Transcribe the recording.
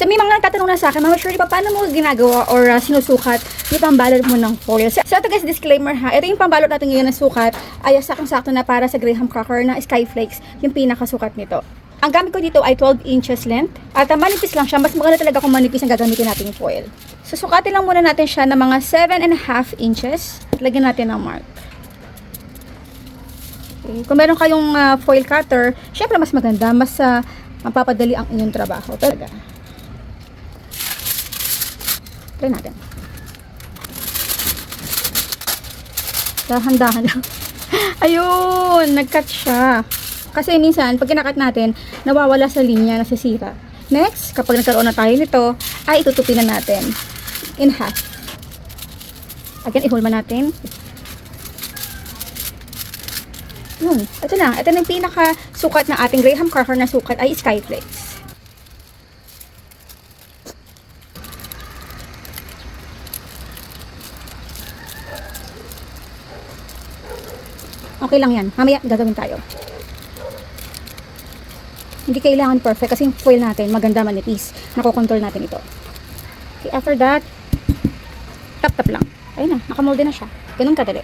So, may mga nagtatanong na sa akin, Mama Shirley, paano mo ginagawa or sinusukat yung pambalot mo ng foil? So, ito guys, disclaimer ha. Ito yung pambalot natin ngayon na sukat ay sakong-sakto na para sa graham cracker na Skyflakes, yung pinakasukat nito. Ang gamit ko dito ay 12 inches length. At manipis lang siya. Mas maganda talaga kung manipis ang gagamitin nating foil. So, sukatin lang muna natin siya ng mga 7.5 inches. Lagyan natin ng mark. Okay. Kung meron kayong foil cutter, syempre mas maganda. Mas mapapadali ang inyong trabaho. Talaga. Try natin. Dahan-dahan lang. Ayun! Nag-cut siya. Kasi minsan, pag kinakat natin, nawawala sa linya, nasisira. Next, kapag nagkaroon na tayo nito, ay itutupin na natin in half. Again, ihulma natin. Yun. Ito na. Ito na yung pinaka-sukat na ating graham cracker na sukat ay Skyflakes. Okay lang yan. Mamaya gagawin tayo. Hindi kailangan perfect kasi yung foil natin maganda, manipis. Nakokontrol natin ito. Okay, after that, tap-tap lang. Ayun na, nakamolde na siya. Ganun kadali.